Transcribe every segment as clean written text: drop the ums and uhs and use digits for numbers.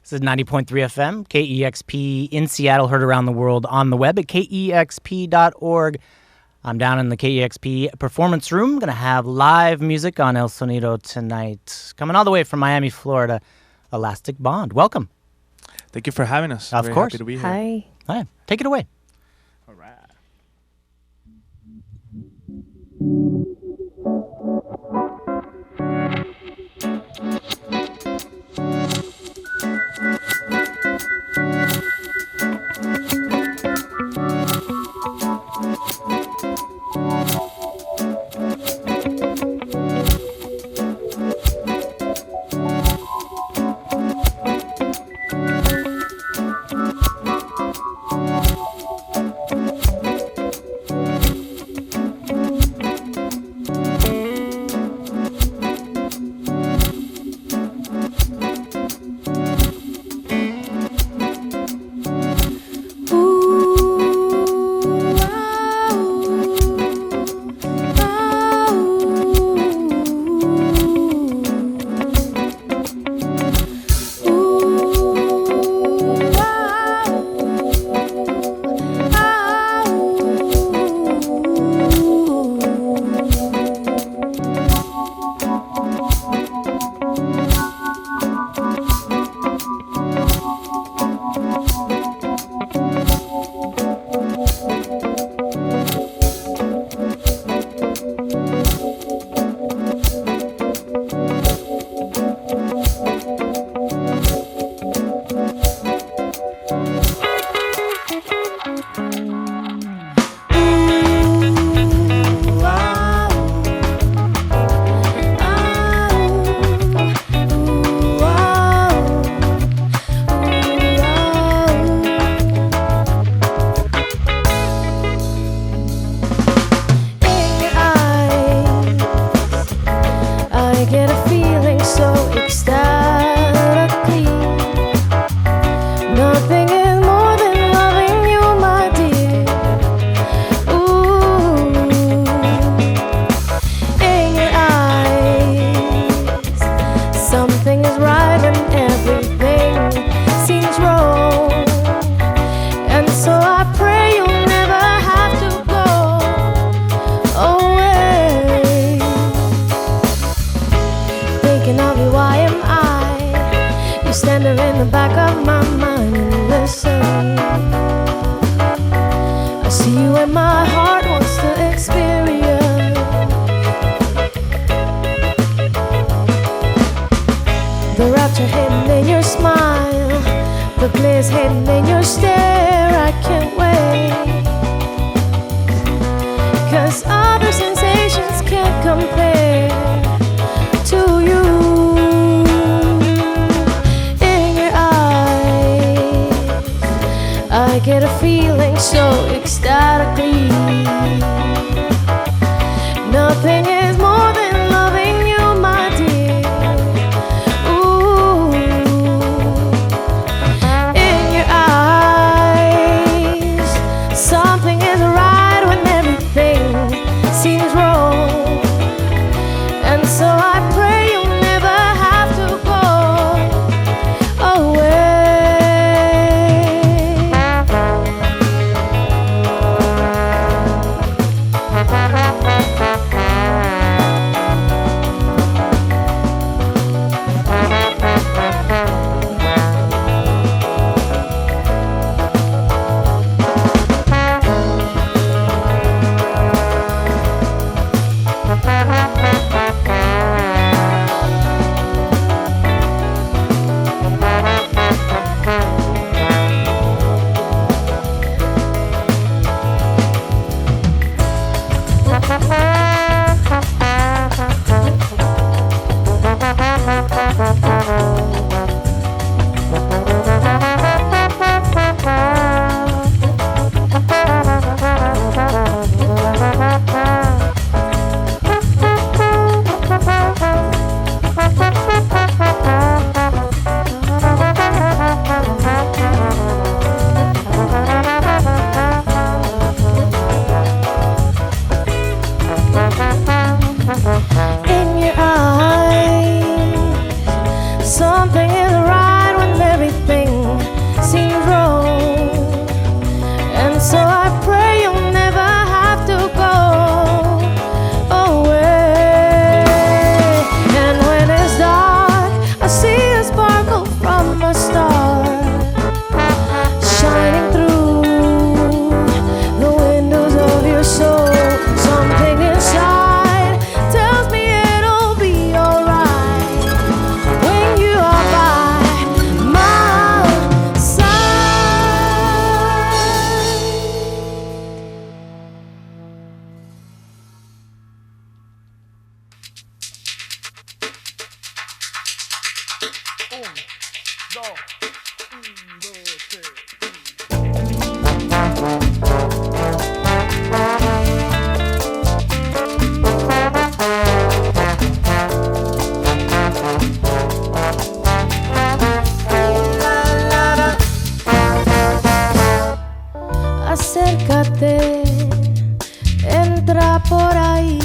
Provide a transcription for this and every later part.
This is 90.3 FM, KEXP in Seattle, heard around the world on the web at KEXP.org. I'm down in the KEXP performance room. Going to have live music on El Sonido tonight. Coming all the way from Miami, Florida, Elastic Bond. Welcome. Thank you for having us. Of Very course. happy to be here. Hi. Hi. Take it away. All right. Something is right when everything Acércate, entra por ahí,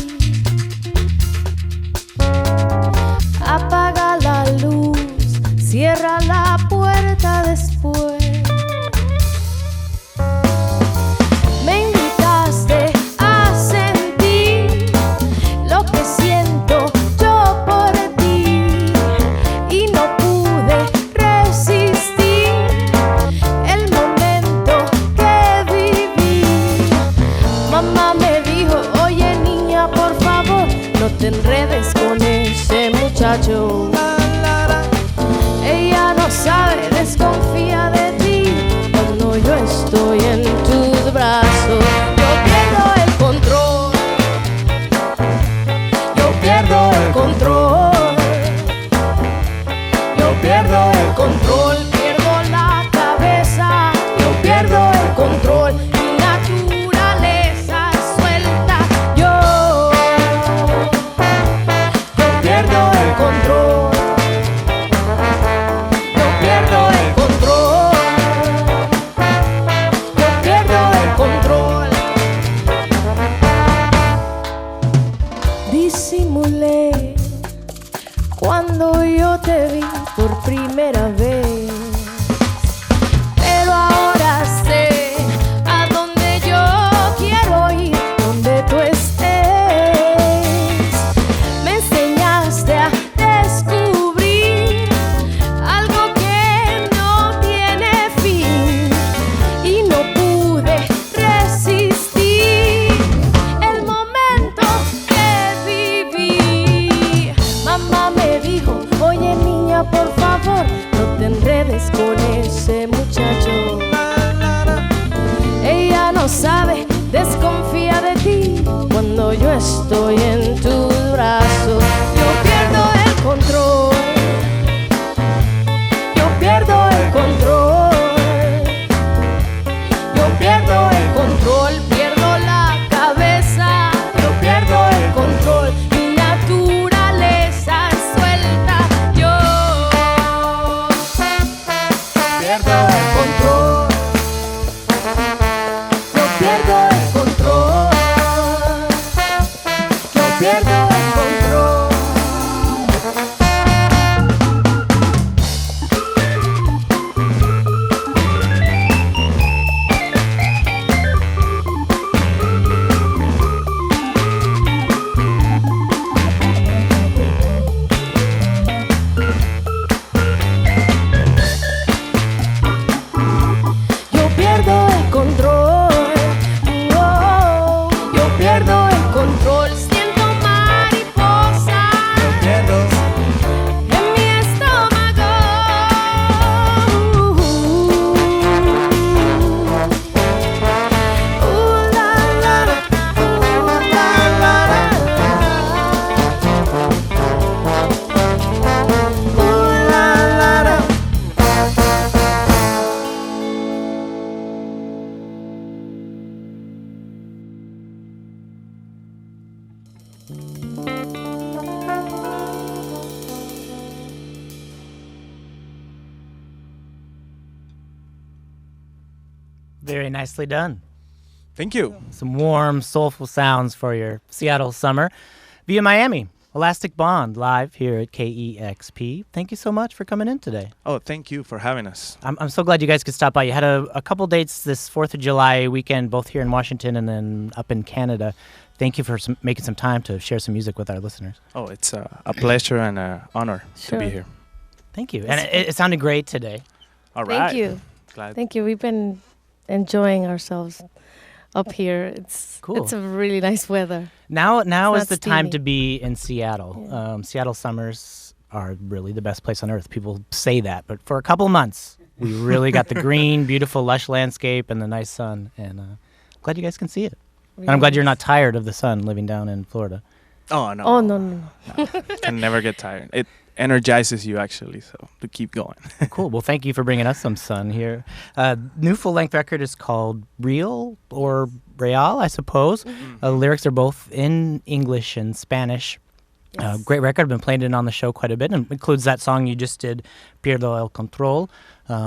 apaga la luz, cierra la puerta después. Me invitaste a sentir lo que siento yo por ti y no pude resistir el momento que viví. Mamá me dijo, oye niña, por favor, no te enredes con ese muchacho. Ella no sabe, desconfía de ti cuando yo estoy en tus brazos. Yo pierdo el control, yo pierdo el control, yo pierdo el control, pierdo la cabeza, yo pierdo el control. Mi naturaleza es suelta, yo pierdo el control. Disimulé cuando yo te vi por primera vez, pero ahora sé a dónde yo quiero ir, donde tú estés. Me enseñaste a descubrir algo que no tiene fin y no pude resistir el momento que viví. Mamá me dijo, oye niña, por favor, no te enredes con ese muchacho. Ella no sabe, desconfía de ti cuando yo estoy en tus brazos. Yo pierdo el control, yo pierdo el control, yo pierdo el control, pierdo la cabeza, yo pierdo el control. Mi naturaleza es suelta, yo pierdo el control, yo pierdo el control, yo pierdo el control. Yo pierdo el control, oh, yo pierdo el control, siento mariposas en mi estómago. La, la, la, la, la, la. La, la, la. Very nicely done. Thank you. Some warm, soulful sounds for your Seattle summer. Via Miami, Elastic Bond, live here at KEXP. Thank you so much for coming in today. Oh, thank you for having us. I'm so glad you guys could stop by. You had a couple dates this 4th of July weekend, both here in Washington and then up in Canada. Thank you for making some time to share some music with our listeners. Oh, it's a pleasure and an honor to be here. Thank you. And it sounded great today. All right. Thank you. Glad. Thank you. We've been enjoying ourselves up here. It's Cool. It's a really nice weather. Now It's is not the time steamy. to be in Seattle. Seattle summers are really the best place on earth. People say that, but for a couple months, we really got the green, beautiful, lush landscape and the nice sun. And I'm glad you guys can see it. And I'm glad you're not tired of the sun living down in Florida. Oh, no. Oh, no. Can never get tired. energizes you actually, so to keep going. Cool. Well, thank you for bringing us some sun here. New full-length record is called Real or Real, I suppose. Lyrics are both in English and Spanish. Yes. Great record. I've been playing it on the show quite a bit, and includes that song you just did, Pierdo El Control,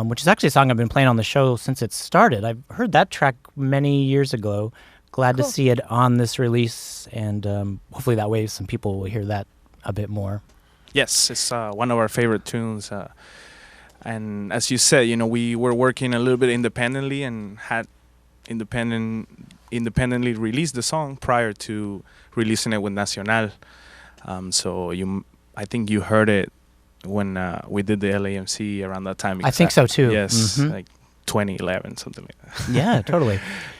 which is actually a song I've been playing on the show since it started. I've heard that track many years ago. Glad to see it on this release, and hopefully that way some people will hear that a bit more. Yes, it's one of our favorite tunes. And as you said, we were working a little bit independently and had independently released the song prior to releasing it with Nacional. So I think you heard it when we did the LAMC around that time. I think so too. Yes, like 2011, something like that. Yeah, totally.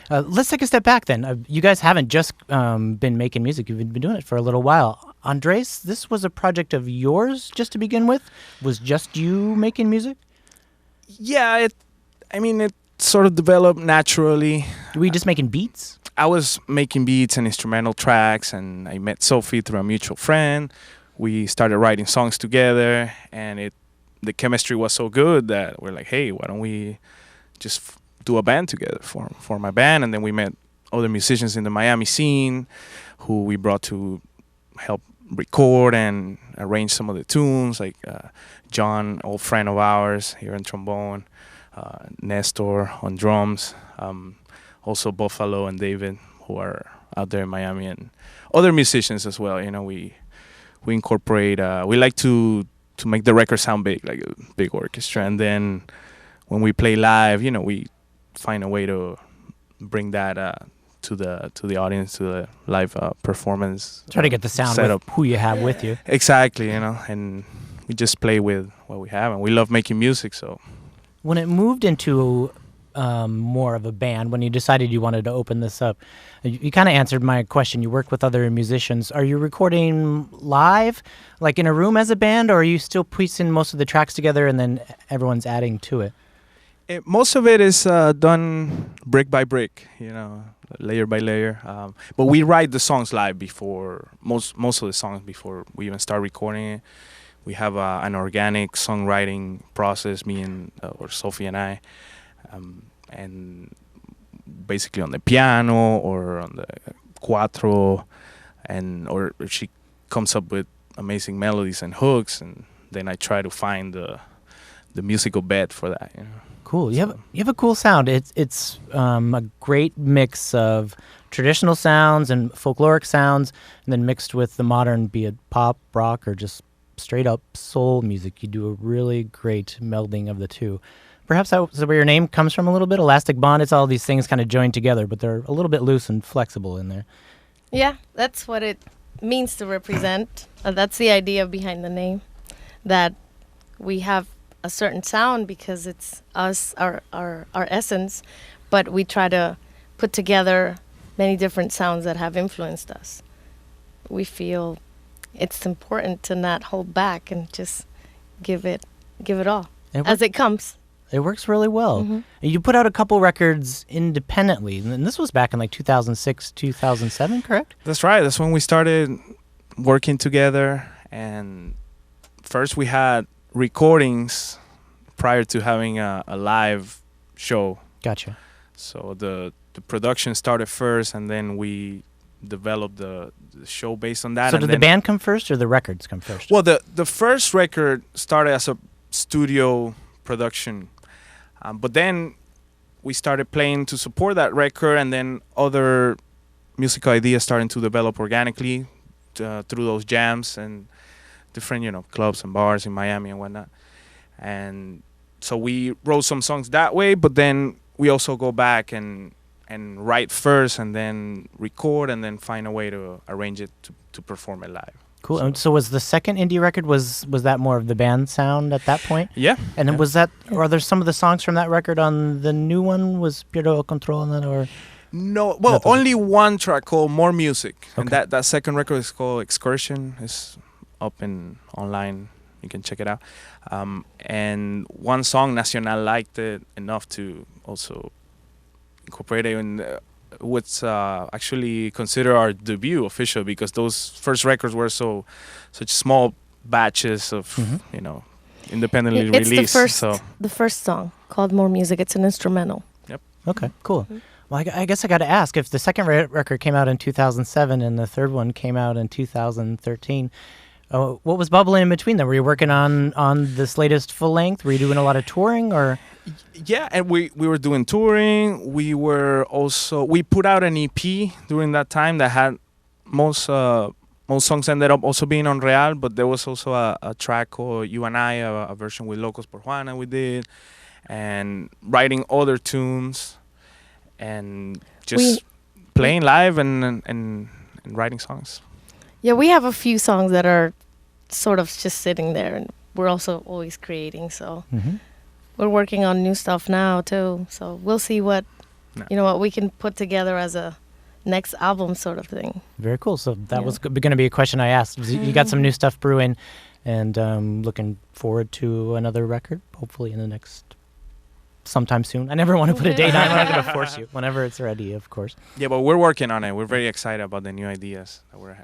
Let's take a step back then. You guys haven't just been making music. You've been doing it for a little while. Andres, this was a project of yours just to begin with? Was just you making music? Yeah, it sort of developed naturally. Were you just making beats? I was making beats and instrumental tracks, and I met Sophie through a mutual friend. We started writing songs together, and the chemistry was so good that we're like, hey, why don't we just do a band together, form my band. And then we met other musicians in the Miami scene who we brought to help record and arrange some of the tunes, like John, old friend of ours here in trombone, Nestor on drums, also Buffalo and David, who are out there in Miami, and other musicians as well. We incorporate, we like to make the record sound big, like a big orchestra, and then when we play live, we find a way to bring that to the audience, to the live performance. Try to get the sound setup. With who you have with you. Exactly, and we just play with what we have, and we love making music. So when it moved into more of a band, when you decided you wanted to open this up, you kind of answered my question. You work with other musicians. Are you recording live, like in a room as a band, or are you still piecing most of the tracks together and then everyone's adding to it? Most of it is done brick by brick, layer by layer. But we write the songs live before, most of the songs before we even start recording it. We have an organic songwriting process, me and or Sophie and I, and basically on the piano or on the cuatro, or she comes up with amazing melodies and hooks, and then I try to find the musical bed for that. Cool. You have a cool sound. It's a great mix of traditional sounds and folkloric sounds, and then mixed with the modern, be it pop, rock, or just straight up soul music. You do a really great melding of the two. Perhaps that's where your name comes from a little bit. Elastic Bond. It's all these things kind of joined together, but they're a little bit loose and flexible in there. Yeah, that's what it means to represent. That's the idea behind the name, that we have a certain sound because it's us, our essence, but we try to put together many different sounds that have influenced us. We feel it's important to not hold back and just give it all as it comes. It works really well. Mm-hmm. You put out a couple records independently, and this was back in like 2006, 2007, correct? That's right. That's when we started working together, and first we had recordings prior to having a live show. Gotcha. So the production started first, and then we developed the show based on that. So did the band come first or the records come first? Well, the first record started as a studio production, but then we started playing to support that record, and then other musical ideas started to develop organically through those jams and different clubs and bars in Miami and whatnot. And so we wrote some songs that way, but then we also go back and write first, and then record, and then find a way to arrange it to perform it live. Cool. So was the second indie record, was that more of the band sound at that point? Yeah. And then was that, or are there some of the songs from that record on the new one? Was Pierdo El Control on that, or? No, well, only one track called More Music. Okay. And that second record is called Excursion. It's up in online. You can check it out. And one song, Nacional liked it enough to also incorporate it in what's actually considered our debut official, because those first records were such small batches of independently It's released. the first song called More Music. It's an instrumental. Okay, cool. Well, I guess I got to ask, if the second record came out in 2007 and the third one came out in 2013, what was bubbling in between them? Were you working on this latest full length? Were you doing a lot of touring, or? Yeah, and we were doing touring. We put out an EP during that time that had most songs ended up also being on Real, but there was also a track called You and I, a version with Locos por Juana we did, and writing other tunes and just playing live and writing songs. Yeah, we have a few songs that are sort of just sitting there, and we're also always creating, so we're working on new stuff now too. So we'll see what what we can put together as a next album sort of thing. Very cool. So that was going to be a question I asked. You got some new stuff brewing, and looking forward to another record, hopefully in the next sometime soon. I never want to put a date on it. I'm not going to force you. Whenever it's ready, of course. Yeah, but we're working on it. We're very excited about the new ideas that we're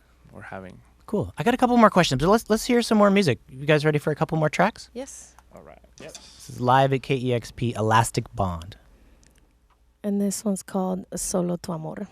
having. Cool. I got a couple more questions, but let's hear some more music. You guys ready for a couple more tracks? Yes. All right. Yes. This is live at KEXP, Elastic Bond. And this one's called Solo Tu Amor.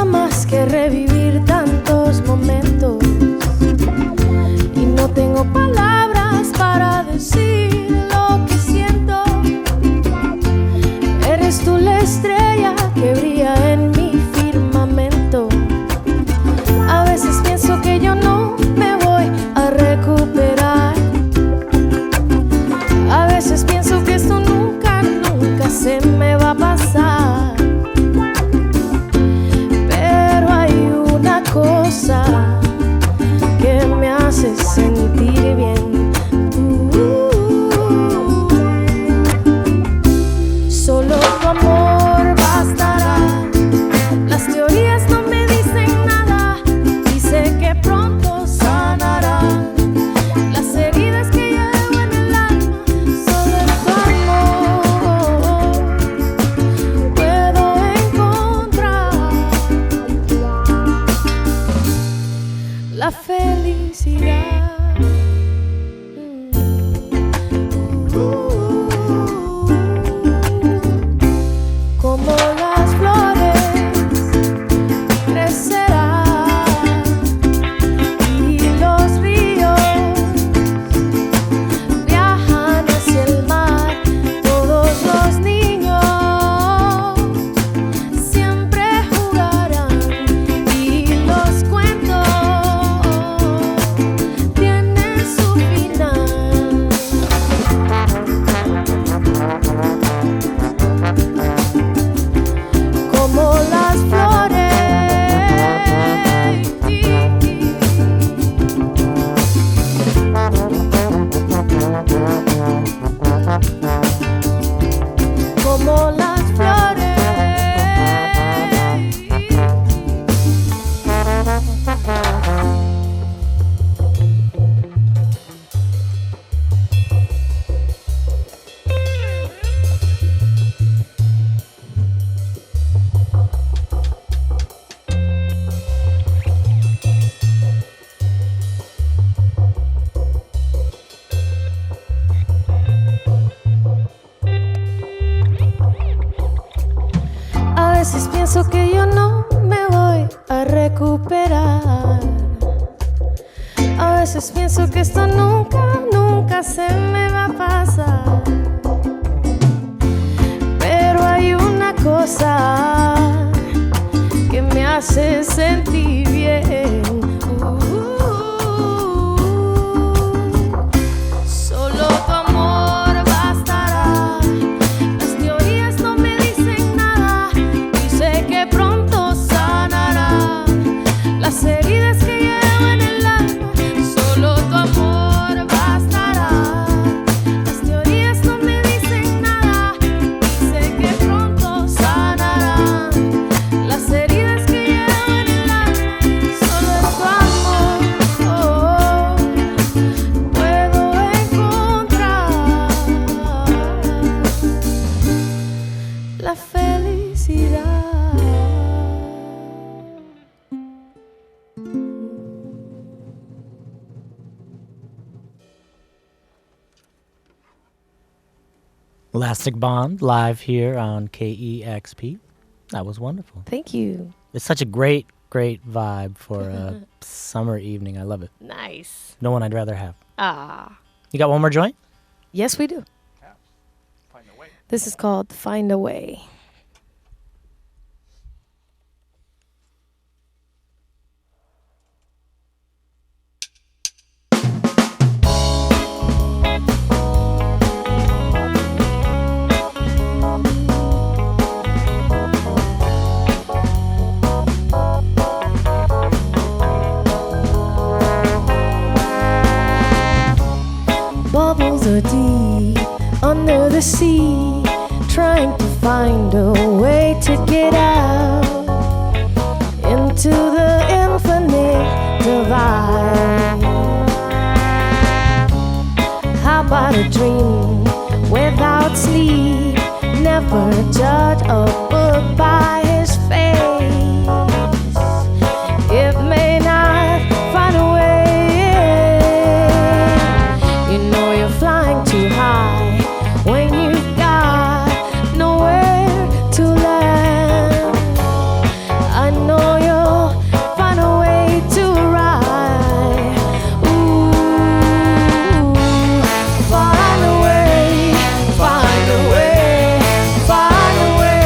Más que revivir tantos momentos, y no tengo palabras para decir lo que siento. Eres tú la estrella que brilla en mi firmamento. A veces pienso que yo no me voy a recuperar. A veces pienso que esto nunca, nunca se me va a pasar. Cosa que me hace sentir bien. Solo tu amor bastará. Las teorías no me dicen nada, y sé que pronto sanarán las heridas que llevo en el alma. Solo tu amor puedo encontrar la felicidad. Como las flores crecerán, y los ríos viajan hacia el mar. Todos los niños siempre jugarán, y los cuentos tienen su final. Como las flores, como las flores. A veces pienso que yo no me voy a recuperar. A veces pienso que esto nunca, nunca se me va a pasar. Pero hay una cosa que me hace sentir bien. Solo tu amor bastará. Las teorías no me dicen nada, Elastic Bond live here on KEXP. That was wonderful. Thank you. It's such a great vibe for a summer evening. I love it. Nice. No one I'd rather have. Ah. You got one more joint? Yes, we do. Yeah. Find a way. This is called Find a Way. Bubbles are deep under the sea, trying to find a way to get out into the infinite divide. How about a dream without sleep? Never judge a book by his face. It may not find a way. You know you're flying too high when you've got nowhere to land. I know you'll find a way to ride. Ooh, find a way, find a way, find a way.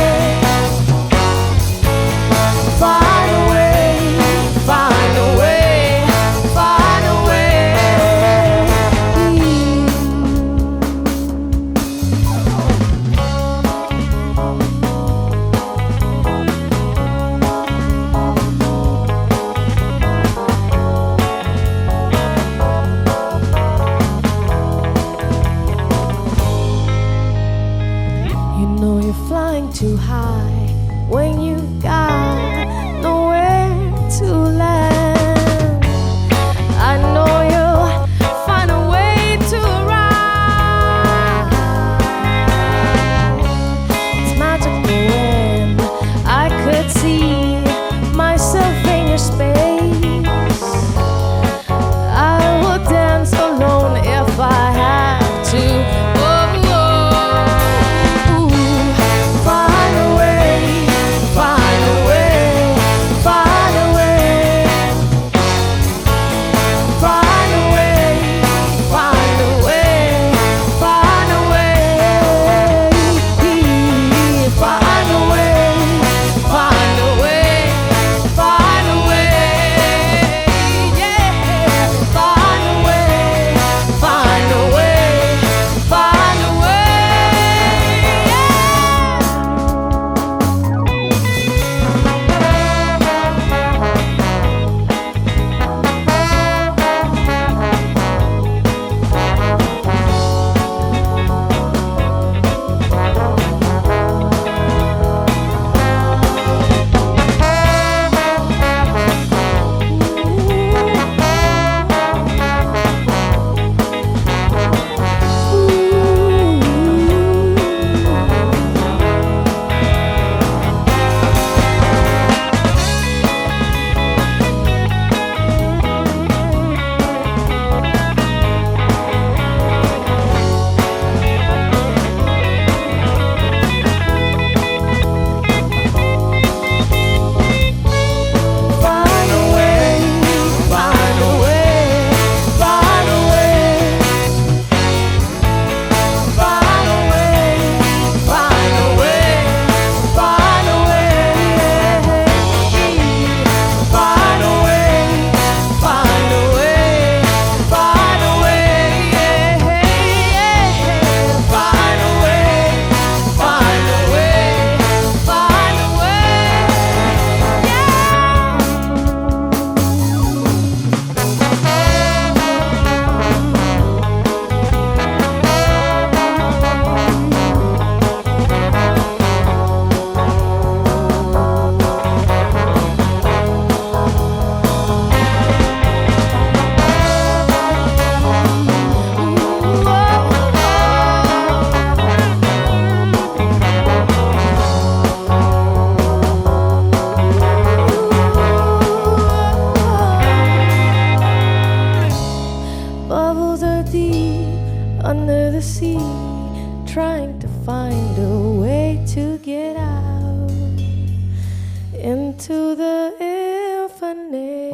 to the infinite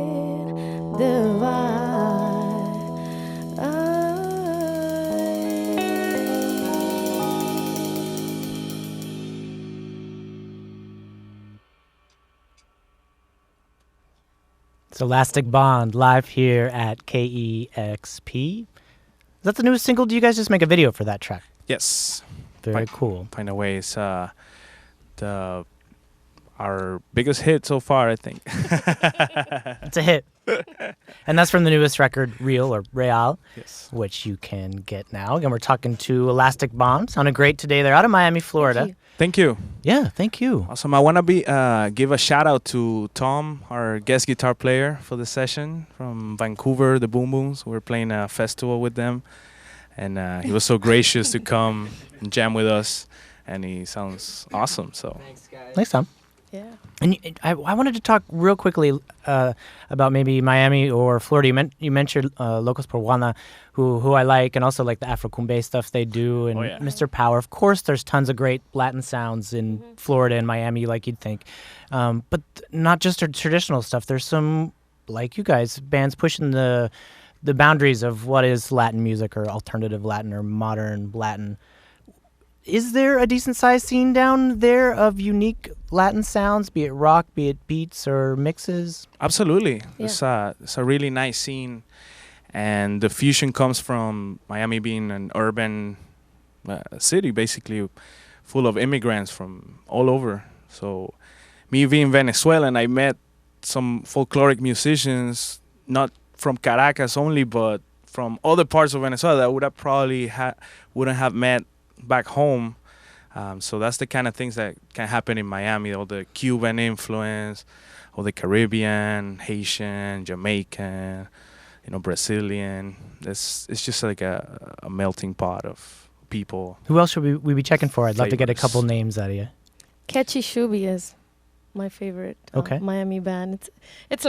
divide. It's Elastic Bond live here at KEXP. Is that the newest single? Do you guys just make a video for that track? Yes. Very cool. Find a way. It's our biggest hit so far, I think. It's a hit. And that's from the newest record, Real or Real, Yes. which you can get now. Again, we're talking to Elastic Bond. Sounded great today. They're out of Miami, Florida. Thank you. Yeah, thank you. Awesome. I want to give a shout out to Tom, our guest guitar player for the session from Vancouver, the Boom Booms. We're playing a festival with them. And he was so gracious to come and jam with us. And he sounds awesome. So Thanks, Tom. Yeah. And I wanted to talk real quickly about maybe Miami or Florida. You mentioned Locos por Juana, who I like, and also like the Afro-Cumbe stuff they do, and Mr. Power. Of course, there's tons of great Latin sounds in Florida and Miami, like you'd think. But not just traditional stuff. There's some, like you guys, bands pushing the boundaries of what is Latin music or alternative Latin or modern Latin. Is there a decent-sized scene down there of unique Latin sounds, be it rock, be it beats or mixes? absolutely. Yeah. It's a really nice scene. And the fusion comes from Miami being an urban city, basically, full of immigrants from all over. So me being Venezuelan, I met some folkloric musicians, not from Caracas only, but from other parts of Venezuela that would have probably wouldn't have met back home. So that's the kind of things that can happen in Miami, all the Cuban influence, all the Caribbean, Haitian, Jamaican, Brazilian. It's just like a melting pot of people. Who else should we be checking for? I'd love to get a Flavors. couple names out of you. Catchy Shubi is my favorite Okay. Miami band. It's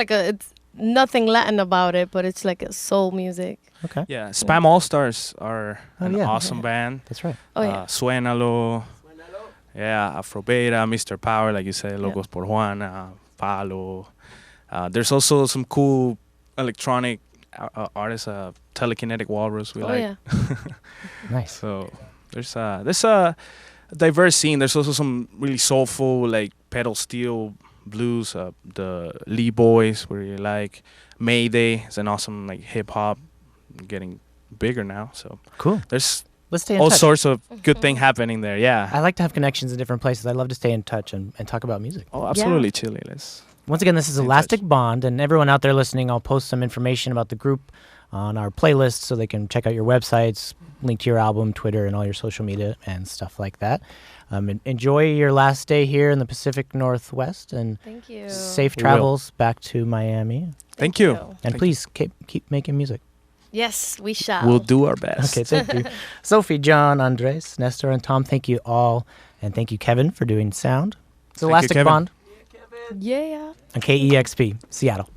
nothing Latin about it, but it's like a soul music. Okay, Yeah, Spam All Stars are Oh, an yeah. awesome band. that's right. Oh yeah. Suénalo. Yeah, Afrobeta, Mr. Power, like you said, Locos por Juana, Palo. There's also some cool electronic artists, Telekinetic Walrus. We Oh like. yeah. Nice. So there's a diverse scene. There's also some really soulful, like pedal steel blues. The Lee Boys, we really like. Mayday is an awesome like hip hop, getting bigger now. So Cool. there's Let's stay in all touch. sorts of good thing happening there. Yeah. I like to have connections in different places. I love to stay in touch and talk about music. Oh, absolutely, Chile. Let's. Once again, this is Stay in Elastic touch. Bond, and everyone out there listening, I'll post some information about the group on our playlist so they can check out your websites, link to your album, Twitter, and all your social media and stuff like that. Enjoy your last day here in the Pacific Northwest, and Thank you. safe We will. travels back to Miami. Thank you. And Thank please keep making music. Yes, we shall. We'll do our best. Okay, thank you. Sophie, John, Andres, Nestor, and Tom, thank you all. And thank you, Kevin, for doing sound. It's Thank you, Elastic Kevin. Bond Yeah. on KEXP, Seattle.